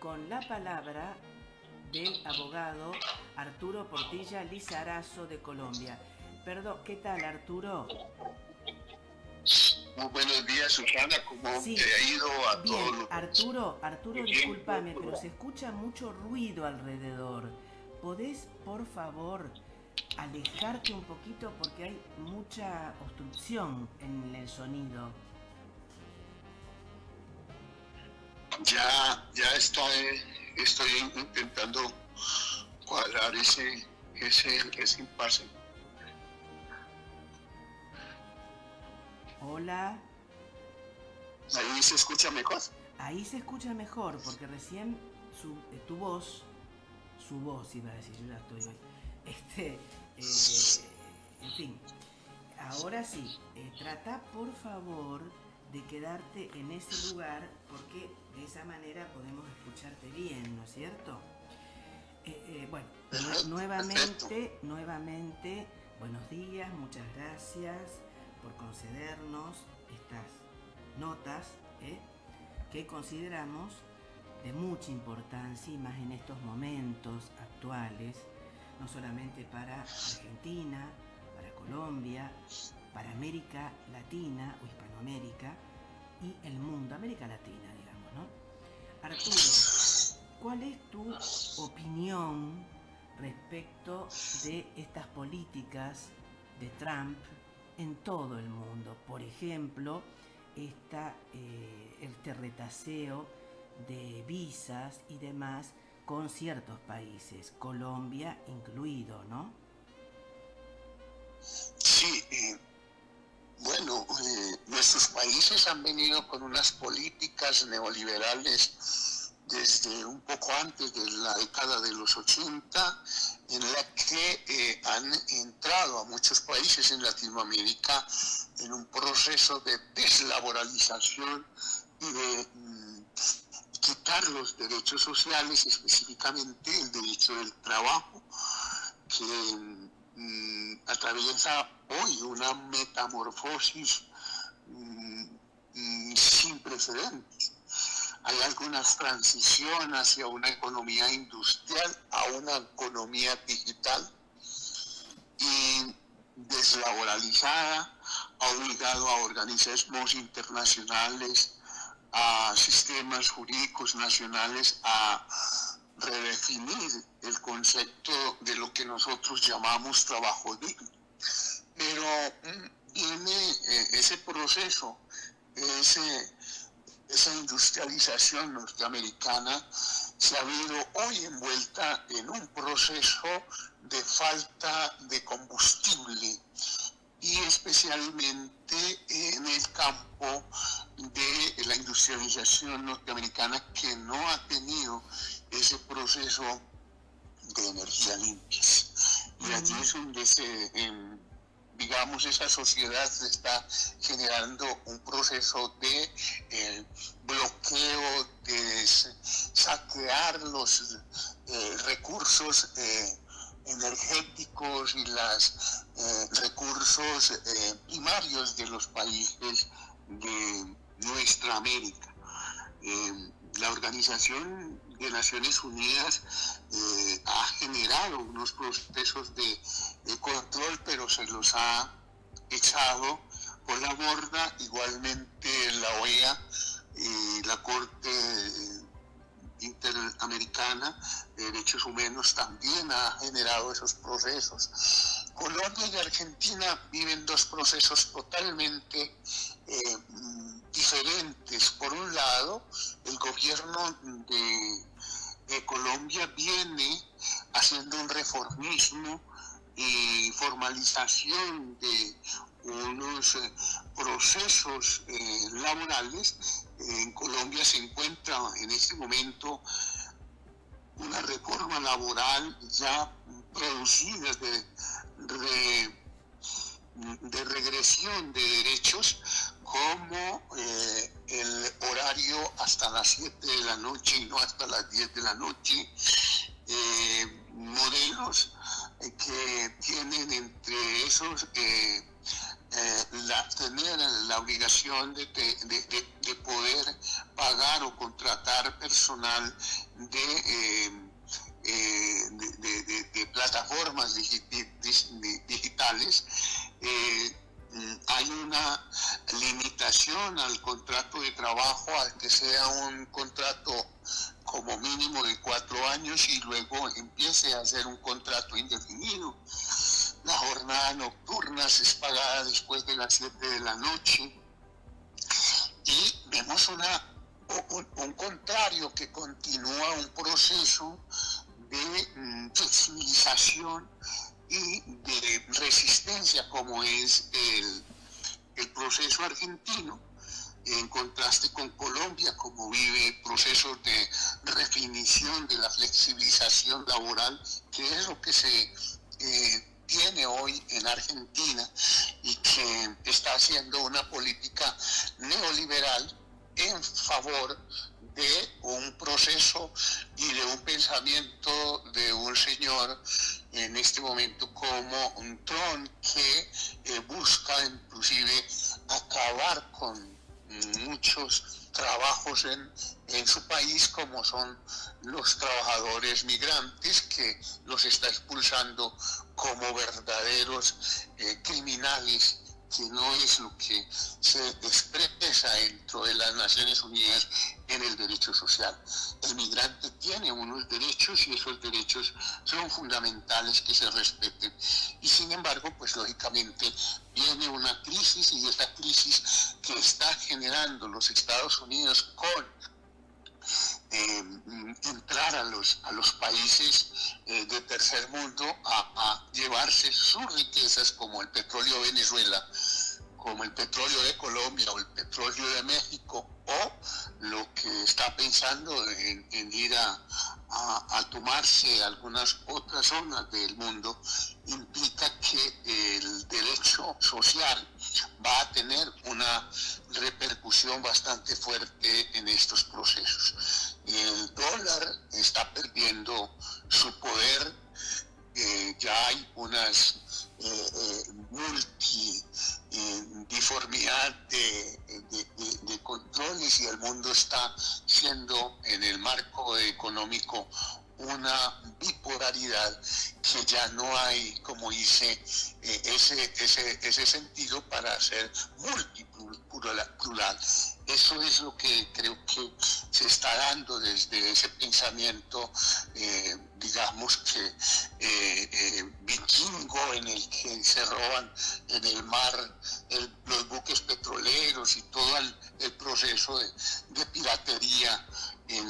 con la palabra del abogado Arturo Portilla Lizarazo de Colombia. Perdón, ¿qué tal, Arturo? Muy buenos días, Susana. ¿Cómo Sí, te ha ido a bien, todos los Arturo, oyentes? discúlpame, pero se escucha mucho ruido alrededor. ¿Podés, por favor, alejarte un poquito porque hay mucha obstrucción en el sonido? Ya estoy intentando cuadrar ese impasse. Hola, ¿Ahí se escucha mejor? ahí se escucha mejor porque recién tu voz, su voz iba a decir, yo ya estoy hoy, este, en fin, ahora sí, trata por favor de quedarte en ese lugar porque de esa manera podemos escucharte bien, ¿no es cierto? Bueno, Perfecto, perfecto. nuevamente, buenos días, muchas gracias por concedernos estas notas que consideramos de mucha importancia y más en estos momentos actuales, no solamente para Argentina, para Colombia, para América Latina o Hispanoamérica y el mundo, América Latina, digamos, ¿no? Arturo, ¿cuál es tu opinión respecto de estas políticas de Trump en todo el mundo? Por ejemplo, este retaseo de visas y demás con ciertos países, Colombia incluido, ¿no? Sí, nuestros países han venido con unas políticas neoliberales desde un poco antes de la década de los 80, en la que han entrado a muchos países en Latinoamérica en un proceso de deslaboralización y de quitar los derechos sociales, específicamente el derecho del trabajo, que atraviesa hoy una metamorfosis sin precedentes. Hay alguna transición hacia una economía industrial a una economía digital y deslaboralizada, ha obligado a organismos internacionales, a sistemas jurídicos nacionales a redefinir el concepto de lo que nosotros llamamos trabajo digno. Pero viene ese proceso, ese, esa industrialización norteamericana se ha visto hoy envuelta en un proceso de falta de combustible y especialmente en el campo de la industrialización norteamericana, que no ha tenido ese proceso de energía limpias. Y allí es donde digamos, esa sociedad se está generando un proceso de bloqueo, de saquear los recursos energéticos y los recursos primarios de los países de nuestra América. La Organización de Naciones Unidas ha generado unos procesos de control, pero se los ha echado por la borda. Igualmente la OEA y la Corte Interamericana de Derechos Humanos también ha generado esos procesos. Colombia y Argentina viven dos procesos totalmente diferentes. Por un lado, el gobierno de Colombia viene haciendo un reformismo y formalización de unos procesos laborales. En Colombia se encuentra en este momento una reforma laboral ya producida de regresión de derechos, como el horario hasta las 7 de la noche y no hasta las 10 de la noche, modelos que tienen entre esos tener la obligación de poder pagar o contratar personal de plataformas digitales. Hay una limitación al contrato de trabajo, al que sea un contrato como mínimo de 4 años y luego empiece a ser un contrato indefinido. La jornada nocturna es pagada después de las 7 de la noche y vemos un contrario que continúa un proceso de flexibilización y de resistencia como es el proceso argentino, en contraste con Colombia, como vive procesos de definición de la flexibilización laboral, que es lo que se tiene hoy en Argentina y que está haciendo una política neoliberal en favor de un proceso y de un pensamiento de un señor en este momento como un Trump que busca inclusive acabar con muchos trabajos en su país, como son los trabajadores migrantes, que los está expulsando como verdaderos criminales, que no es lo que se expresa dentro de las Naciones Unidas en el derecho social. El migrante tiene unos derechos y esos derechos son fundamentales que se respeten. Y sin embargo, pues lógicamente viene una crisis, y esta crisis que está generando los Estados Unidos con entrar a los países de tercer mundo a llevarse sus riquezas, como el petróleo de Venezuela, como el petróleo de Colombia o el petróleo de México, o lo que está pensando en ir a tomarse algunas otras zonas del mundo, implica que el derecho social va a tener una repercusión bastante fuerte en estos procesos. El dólar está perdiendo su poder, ya hay unas multidiformidad de controles, y el mundo está siendo en el marco económico una bipolaridad que ya no hay, como dice, ese sentido para ser multiplural. Eso es lo que creo que se está dando desde ese pensamiento, digamos que vikingo, en el que se roban en el mar los buques petroleros y todo el proceso de piratería en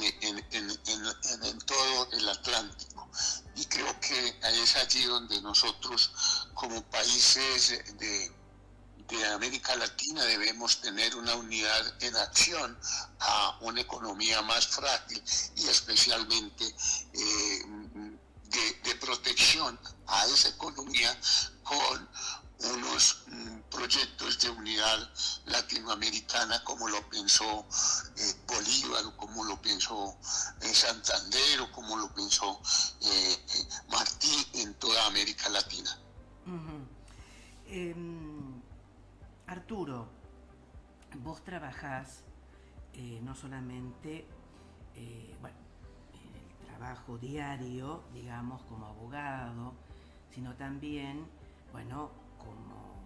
todo el Atlántico. Y creo que es allí donde nosotros, como países de América Latina, debemos tener una unidad en acción a una economía más frágil y especialmente de protección a esa economía, con unos proyectos de unidad latinoamericana como lo pensó Bolívar, o como lo pensó Santander, o como lo pensó Martí en toda América Latina. Arturo, vos trabajás no solamente bueno, en el trabajo diario, digamos, como abogado, sino también, bueno, como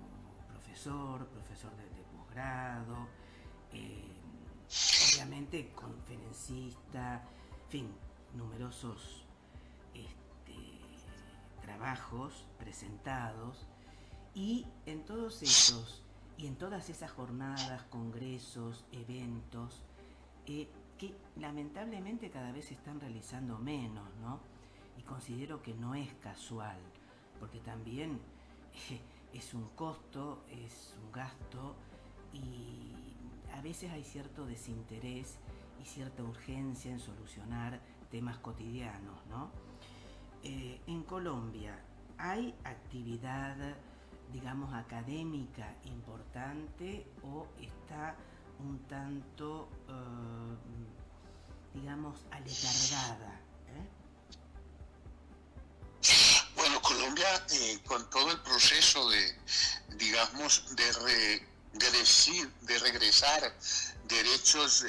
profesor de posgrado, obviamente conferencista, en fin, numerosos trabajos presentados, y en todos esos y en todas esas jornadas, congresos, eventos, que lamentablemente cada vez se están realizando menos, ¿no? Y considero que no es casual, porque también es un costo, es un gasto, y a veces hay cierto desinterés y cierta urgencia en solucionar temas cotidianos, ¿no? En Colombia hay actividad, digamos, académica importante, o está un tanto, digamos, aletargada? Bueno, Colombia Colombia, con todo el proceso digamos, de regresar derechos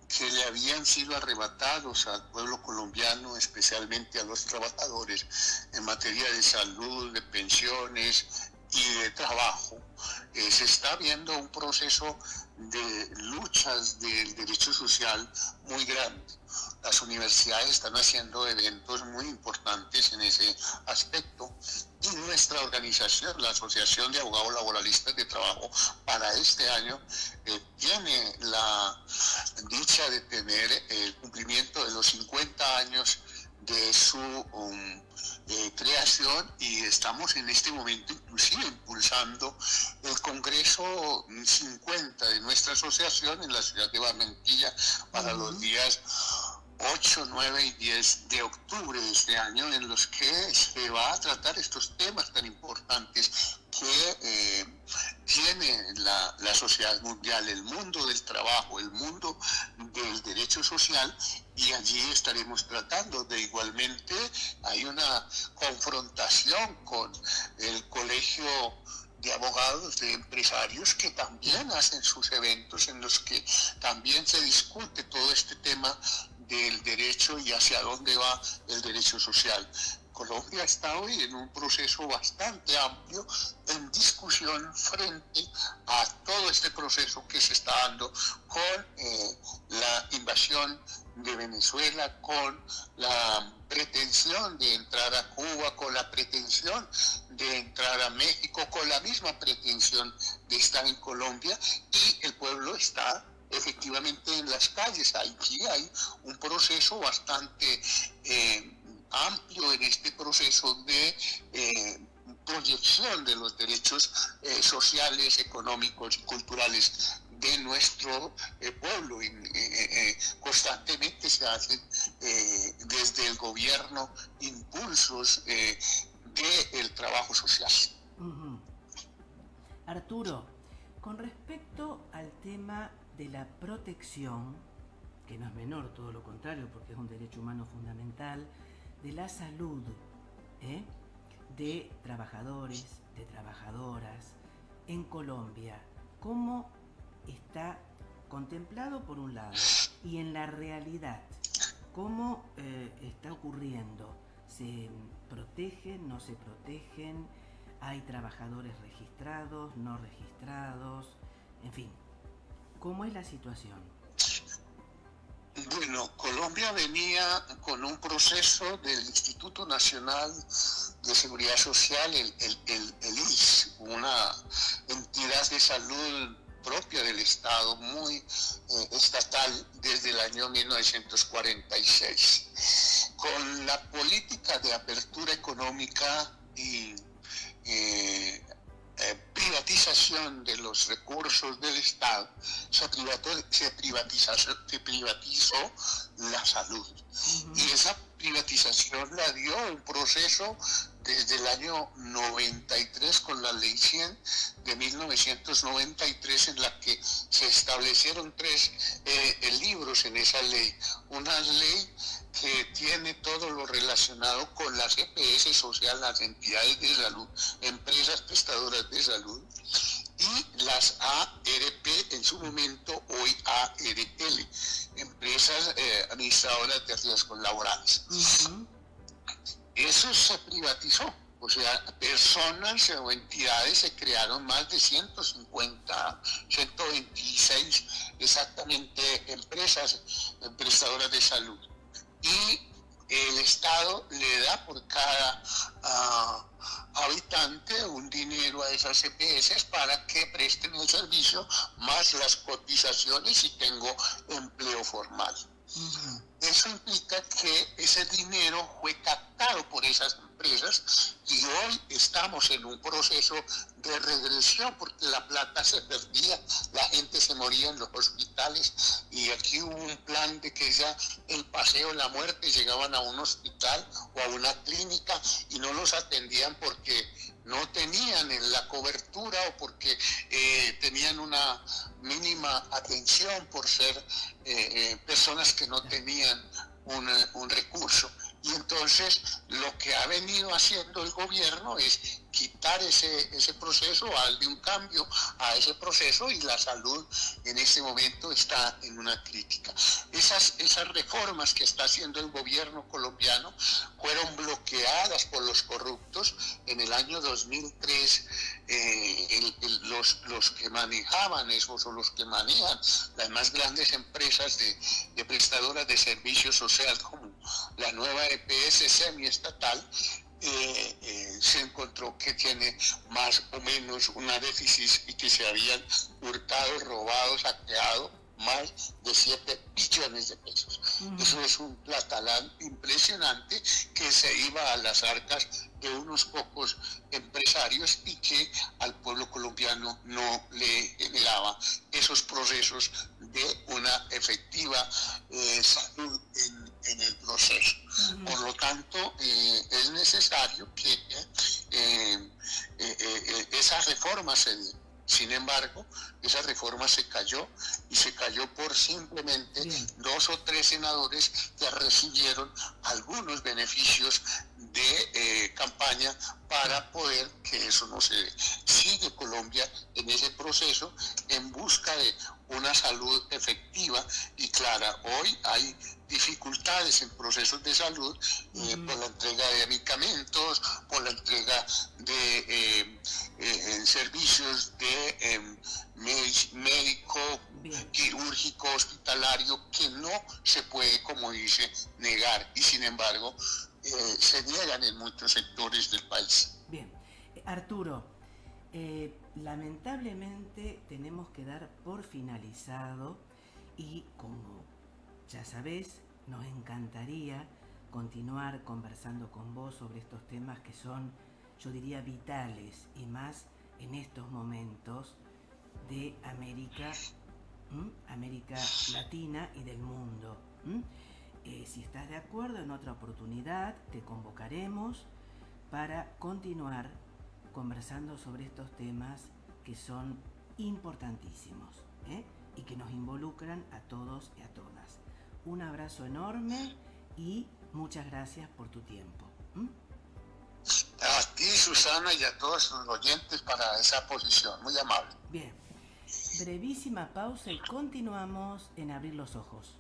que le habían sido arrebatados al pueblo colombiano, especialmente a los trabajadores, en materia de salud, de pensiones y de trabajo, se está viendo un proceso de luchas del derecho social muy grande. Las universidades están haciendo eventos muy importantes en ese aspecto, y nuestra organización, la Asociación de Abogados Laboralistas de Trabajo, para este año tiene la dicha de tener el cumplimiento de los 50 años de su creación, y estamos en este momento inclusive impulsando el Congreso 50 de nuestra asociación en la ciudad de Barranquilla para los días 8, 9 y 10 de octubre de este año, en los que se va a tratar estos temas tan importantes que tiene la sociedad mundial, el mundo del trabajo, el mundo del derecho social, y allí estaremos tratando. De igualmente hay una confrontación con el Colegio de Abogados, de empresarios, que también hacen sus eventos en los que también se discute todo este tema del derecho y hacia dónde va el derecho social. Colombia está hoy en un proceso bastante amplio en discusión frente a todo este proceso que se está dando con la invasión de Venezuela, con la pretensión de entrar a Cuba, con la pretensión de entrar a México, con la misma pretensión de estar en Colombia, y el pueblo está efectivamente en las calles. Aquí hay un proceso bastante amplio en este proceso de proyección de los derechos sociales, económicos y culturales de nuestro pueblo. Y constantemente se hacen desde el gobierno impulsos del trabajo social. Arturo, con respecto al tema de la protección, que no es menor, todo lo contrario, porque es un derecho humano fundamental, de la salud de trabajadores, de trabajadoras en Colombia, ¿cómo está contemplado por un lado? Y en la realidad, ¿cómo está ocurriendo? ¿Se protegen, no se protegen? ¿Hay trabajadores registrados, no registrados? En fin, ¿cómo es la situación? Bueno, Colombia venía con un proceso del Instituto Nacional de Seguridad Social, el IS, una entidad de salud propia del Estado, muy estatal, desde el año 1946. Con la política de apertura económica y privatización de los recursos del Estado, se privatizó la salud. Y esa privatización la dio un proceso desde el año 93 con la Ley 100 de 1993, en la que se establecieron tres libros en esa ley. Una ley que tiene todo lo relacionado con las EPS, o sea, las entidades de salud, empresas prestadoras de salud, y las ARP, en su momento hoy ARL, empresas administradoras de riesgos laborales. Eso se privatizó. O sea, personas o entidades, se crearon más de 150, 126 exactamente empresas prestadoras de salud. Y el Estado le da por cada habitante un dinero a esas EPS para que presten el servicio, más las cotizaciones, y tengo empleo formal. Eso implica que ese dinero fue captado por esas empresas, y hoy estamos en un proceso de regresión, porque la plata se perdía, la gente se moría en los hospitales, y aquí hubo un plan de que ya el paseo de la muerte llegaban a un hospital o a una clínica y no los atendían porque no tenían la cobertura, o porque tenían una mínima atención por ser personas que no tenían un recurso. Y entonces Entonces, lo que ha venido haciendo el gobierno es quitar ese proceso, darle un cambio a ese proceso, y la salud en este momento está en una crítica. Esas reformas que está haciendo el gobierno colombiano fueron bloqueadas por los corruptos. En el año 2003, los que manejaban eso, o los que manejan las más grandes empresas de prestadoras de servicios social, como la nueva EPS semiestatal, se encontró que tiene más o menos una déficit, y que se habían hurtado, robado, saqueado más de 7 billones de pesos. Eso es un platalán impresionante que se iba a las arcas de unos pocos empresarios, y que al pueblo colombiano no le generaba esos procesos de una efectiva salud en el proceso. Por lo tanto, es necesario que esa reforma se dé. Sin embargo, esa reforma se cayó, y se cayó por simplemente 2 o 3 senadores que recibieron algunos beneficios de campaña para poder que eso no se dé. Sigue Colombia en ese proceso en busca de una salud efectiva y clara. Hoy hay dificultades en procesos de salud por la entrega de medicamentos, por la entrega de servicios de médico, quirúrgico, hospitalario, que no se puede, como dice, negar, y sin embargo se niegan en muchos sectores del país. Bien, Arturo, lamentablemente tenemos que dar por finalizado, y como ya sabés, nos encantaría continuar conversando con vos sobre estos temas que son, yo diría, vitales, y más en estos momentos de América Latina y del mundo. Si estás de acuerdo, en otra oportunidad te convocaremos para continuar conversando sobre estos temas que son importantísimos, y que nos involucran a todos y a todas. Un abrazo enorme y muchas gracias por tu tiempo. A ti, Susana, y a todos los oyentes para esa posición. Muy amable. Bien, brevísima pausa y continuamos en Abrir los Ojos.